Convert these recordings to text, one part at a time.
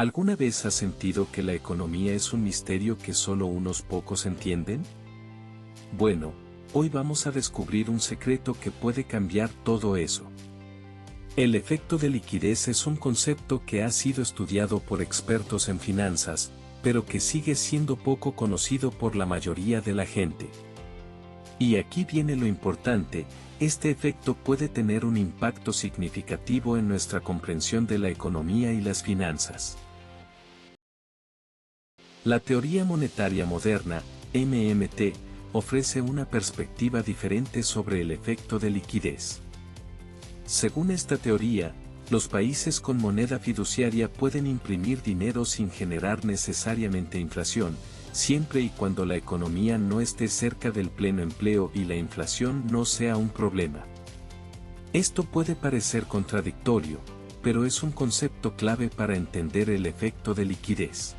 ¿Alguna vez has sentido que la economía es un misterio que solo unos pocos entienden? Bueno, hoy vamos a descubrir un secreto que puede cambiar todo eso. El efecto de liquidez es un concepto que ha sido estudiado por expertos en finanzas, pero que sigue siendo poco conocido por la mayoría de la gente. Y aquí viene lo importante, este efecto puede tener un impacto significativo en nuestra comprensión de la economía y las finanzas. La teoría monetaria moderna, MMT, ofrece una perspectiva diferente sobre el efecto de liquidez. Según esta teoría, los países con moneda fiduciaria pueden imprimir dinero sin generar necesariamente inflación, siempre y cuando la economía no esté cerca del pleno empleo y la inflación no sea un problema. Esto puede parecer contradictorio, pero es un concepto clave para entender el efecto de liquidez.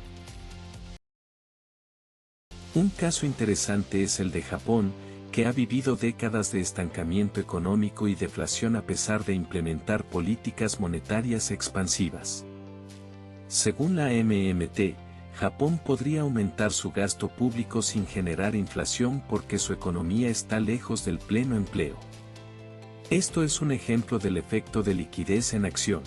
Un caso interesante es el de Japón, que ha vivido décadas de estancamiento económico y deflación a pesar de implementar políticas monetarias expansivas. Según la MMT, Japón podría aumentar su gasto público sin generar inflación porque su economía está lejos del pleno empleo. Esto es un ejemplo del efecto de liquidez en acción.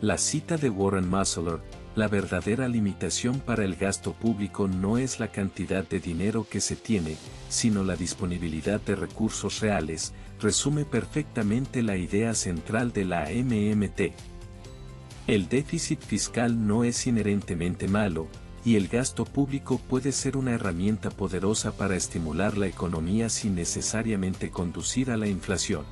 La cita de Warren Musler: la verdadera limitación para el gasto público no es la cantidad de dinero que se tiene, sino la disponibilidad de recursos reales, resume perfectamente la idea central de la MMT. El déficit fiscal no es inherentemente malo, y el gasto público puede ser una herramienta poderosa para estimular la economía sin necesariamente conducir a la inflación.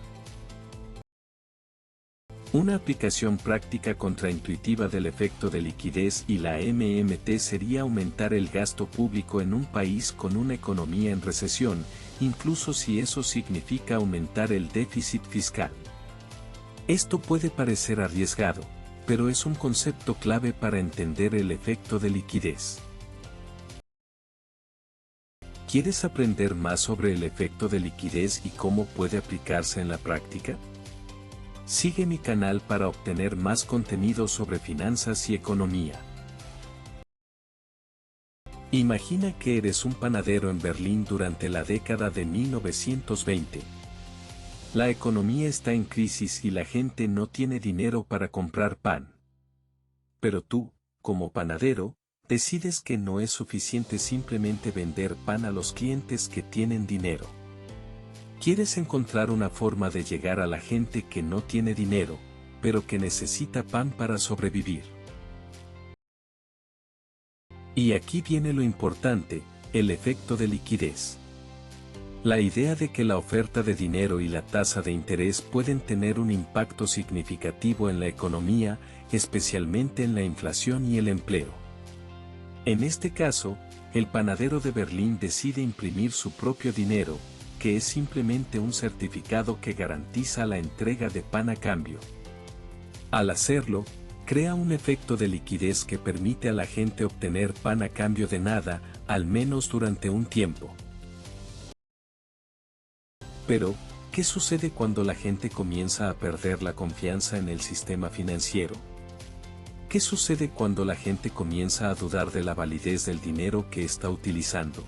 Una aplicación práctica contraintuitiva del efecto de liquidez y la MMT sería aumentar el gasto público en un país con una economía en recesión, incluso si eso significa aumentar el déficit fiscal. Esto puede parecer arriesgado, pero es un concepto clave para entender el efecto de liquidez. ¿Quieres aprender más sobre el efecto de liquidez y cómo puede aplicarse en la práctica? Sigue mi canal para obtener más contenido sobre finanzas y economía. Imagina que eres un panadero en Berlín durante la década de 1920. La economía está en crisis y la gente no tiene dinero para comprar pan. Pero tú, como panadero, decides que no es suficiente simplemente vender pan a los clientes que tienen dinero. Quieres encontrar una forma de llegar a la gente que no tiene dinero, pero que necesita pan para sobrevivir. Y aquí viene lo importante, el efecto de liquidez. La idea de que la oferta de dinero y la tasa de interés pueden tener un impacto significativo en la economía, especialmente en la inflación y el empleo. En este caso, el panadero de Berlín decide imprimir su propio dinero, que es simplemente un certificado que garantiza la entrega de pan a cambio. Al hacerlo, crea un efecto de liquidez que permite a la gente obtener pan a cambio de nada, al menos durante un tiempo. Pero, ¿qué sucede cuando la gente comienza a perder la confianza en el sistema financiero? ¿Qué sucede cuando la gente comienza a dudar de la validez del dinero que está utilizando?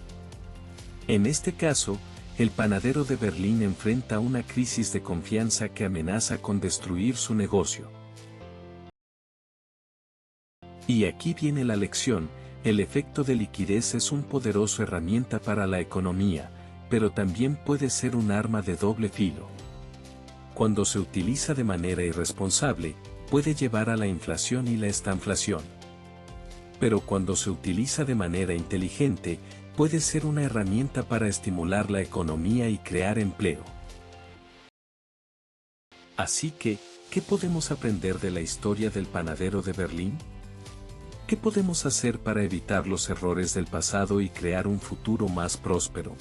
En este caso, el panadero de Berlín enfrenta una crisis de confianza que amenaza con destruir su negocio. Y aquí viene la lección: el efecto de liquidez es una poderosa herramienta para la economía, pero también puede ser un arma de doble filo. Cuando se utiliza de manera irresponsable, puede llevar a la inflación y la estanflación. Pero cuando se utiliza de manera inteligente, puede ser una herramienta para estimular la economía y crear empleo. Así que, ¿qué podemos aprender de la historia del panadero de Berlín? ¿Qué podemos hacer para evitar los errores del pasado y crear un futuro más próspero?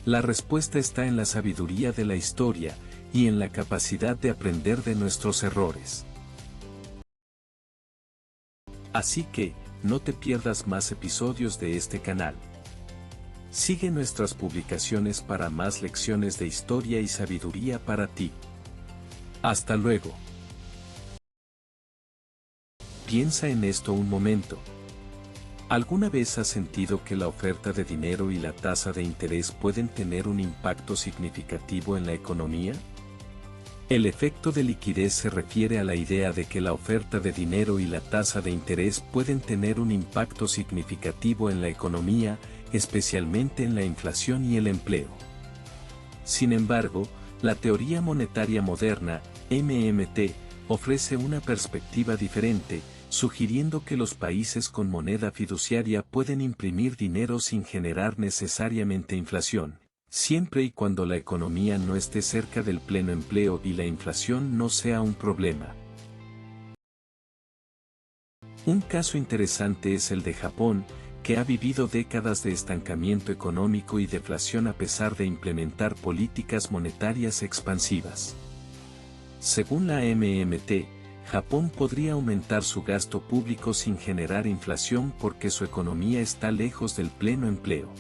La respuesta está en la sabiduría de la historia y en la capacidad de aprender de nuestros errores. Así que, no te pierdas más episodios de este canal. Sigue nuestras publicaciones para más lecciones de historia y sabiduría para ti. Hasta luego. Piensa en esto un momento. ¿Alguna vez has sentido que la oferta de dinero y la tasa de interés pueden tener un impacto significativo en la economía? El efecto de liquidez se refiere a la idea de que la oferta de dinero y la tasa de interés pueden tener un impacto significativo en la economía, especialmente en la inflación y el empleo. Sin embargo, la teoría monetaria moderna, MMT, ofrece una perspectiva diferente, sugiriendo que los países con moneda fiduciaria pueden imprimir dinero sin generar necesariamente inflación, siempre y cuando la economía no esté cerca del pleno empleo y la inflación no sea un problema. Un caso interesante es el de Japón, que ha vivido décadas de estancamiento económico y deflación a pesar de implementar políticas monetarias expansivas. Según la MMT, Japón podría aumentar su gasto público sin generar inflación porque su economía está lejos del pleno empleo.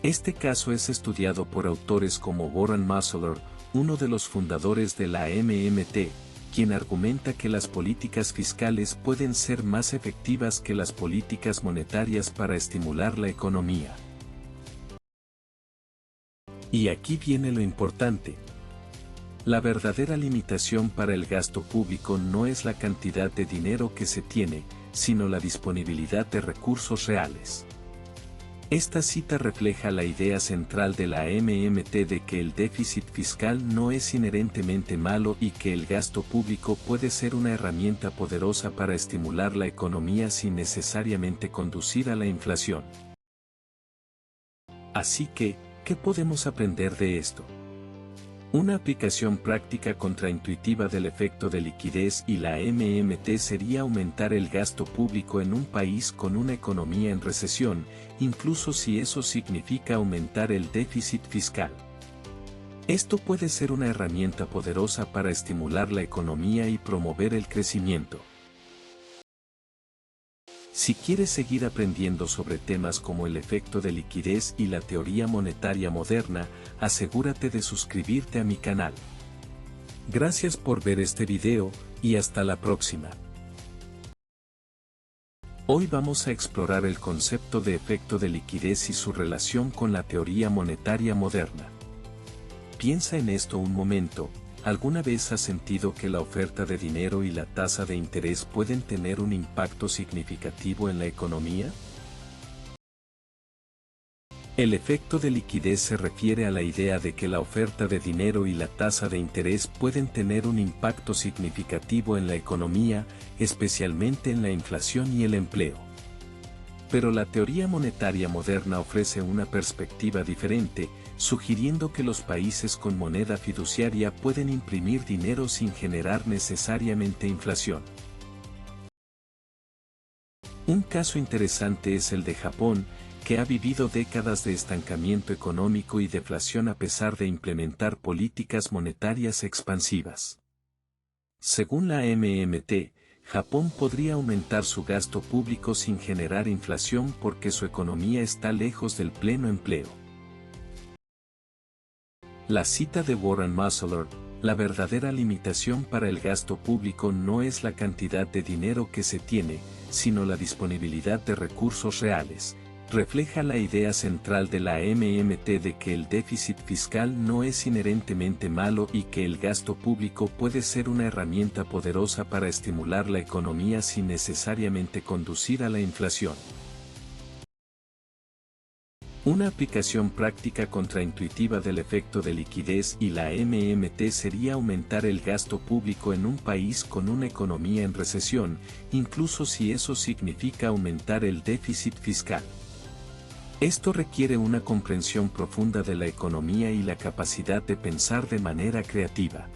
Este caso es estudiado por autores como Warren Massler, uno de los fundadores de la MMT, quien argumenta que las políticas fiscales pueden ser más efectivas que las políticas monetarias para estimular la economía. Y aquí viene lo importante. La verdadera limitación para el gasto público no es la cantidad de dinero que se tiene, sino la disponibilidad de recursos reales. Esta cita refleja la idea central de la MMT de que el déficit fiscal no es inherentemente malo y que el gasto público puede ser una herramienta poderosa para estimular la economía sin necesariamente conducir a la inflación. Así que, ¿qué podemos aprender de esto? Una aplicación práctica contraintuitiva del efecto de liquidez y la MMT sería aumentar el gasto público en un país con una economía en recesión, incluso si eso significa aumentar el déficit fiscal. Esto puede ser una herramienta poderosa para estimular la economía y promover el crecimiento. Si quieres seguir aprendiendo sobre temas como el efecto de liquidez y la teoría monetaria moderna, asegúrate de suscribirte a mi canal. Gracias por ver este video, y hasta la próxima. Hoy vamos a explorar el concepto de efecto de liquidez y su relación con la teoría monetaria moderna. Piensa en esto un momento. ¿Alguna vez has sentido que la oferta de dinero y la tasa de interés pueden tener un impacto significativo en la economía? El efecto de liquidez se refiere a la idea de que la oferta de dinero y la tasa de interés pueden tener un impacto significativo en la economía, especialmente en la inflación y el empleo. Pero la teoría monetaria moderna ofrece una perspectiva diferente, sugiriendo que los países con moneda fiduciaria pueden imprimir dinero sin generar necesariamente inflación. Un caso interesante es el de Japón, que ha vivido décadas de estancamiento económico y deflación a pesar de implementar políticas monetarias expansivas. Según la MMT, Japón podría aumentar su gasto público sin generar inflación porque su economía está lejos del pleno empleo. La cita de Warren Massler, la verdadera limitación para el gasto público no es la cantidad de dinero que se tiene, sino la disponibilidad de recursos reales, refleja la idea central de la MMT de que el déficit fiscal no es inherentemente malo y que el gasto público puede ser una herramienta poderosa para estimular la economía sin necesariamente conducir a la inflación. Una aplicación práctica contraintuitiva del efecto de liquidez y la MMT sería aumentar el gasto público en un país con una economía en recesión, incluso si eso significa aumentar el déficit fiscal. Esto requiere una comprensión profunda de la economía y la capacidad de pensar de manera creativa.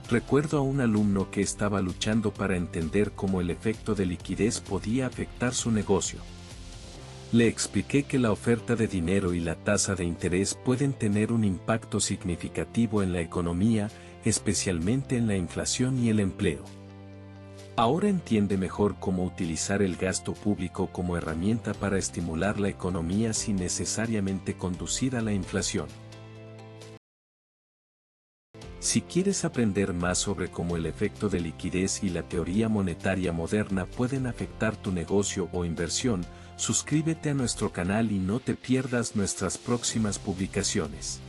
Recuerdo a un alumno que estaba luchando para entender cómo el efecto de liquidez podía afectar su negocio. Le expliqué que la oferta de dinero y la tasa de interés pueden tener un impacto significativo en la economía, especialmente en la inflación y el empleo. Ahora entiende mejor cómo utilizar el gasto público como herramienta para estimular la economía sin necesariamente conducir a la inflación. Si quieres aprender más sobre cómo el efecto de liquidez y la teoría monetaria moderna pueden afectar tu negocio o inversión, suscríbete a nuestro canal y no te pierdas nuestras próximas publicaciones.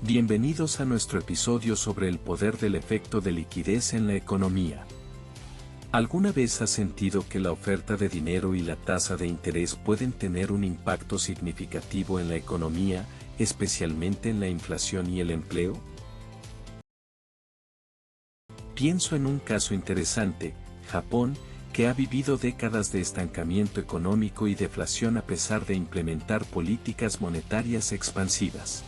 Bienvenidos a nuestro episodio sobre el poder del efecto de liquidez en la economía. ¿Alguna vez has sentido que la oferta de dinero y la tasa de interés pueden tener un impacto significativo en la economía, especialmente en la inflación y el empleo? Pienso en un caso interesante, Japón, que ha vivido décadas de estancamiento económico y deflación a pesar de implementar políticas monetarias expansivas.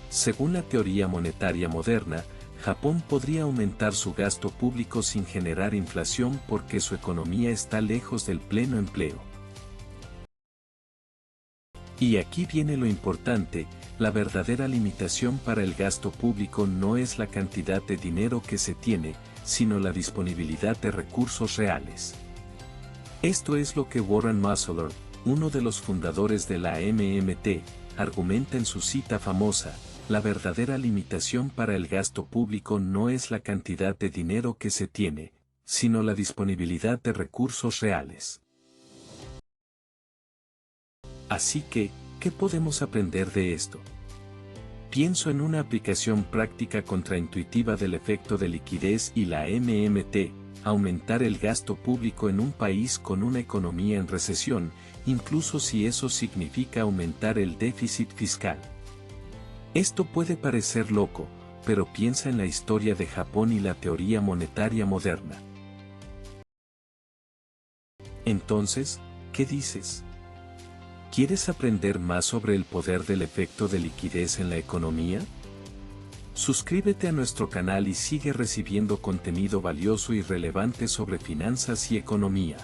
Según la teoría monetaria moderna, Japón podría aumentar su gasto público sin generar inflación porque su economía está lejos del pleno empleo. Y aquí viene lo importante, la verdadera limitación para el gasto público no es la cantidad de dinero que se tiene, sino la disponibilidad de recursos reales. Esto es lo que Warren Musler, uno de los fundadores de la MMT, argumenta en su cita famosa: la verdadera limitación para el gasto público no es la cantidad de dinero que se tiene, sino la disponibilidad de recursos reales. Así que, ¿qué podemos aprender de esto? Pienso en una aplicación práctica contraintuitiva del efecto de liquidez y la MMT, aumentar el gasto público en un país con una economía en recesión, incluso si eso significa aumentar el déficit fiscal. Esto puede parecer loco, pero piensa en la historia de Japón y la teoría monetaria moderna. Entonces, ¿qué dices? ¿Quieres aprender más sobre el poder del efecto de liquidez en la economía? Suscríbete a nuestro canal y sigue recibiendo contenido valioso y relevante sobre finanzas y economía.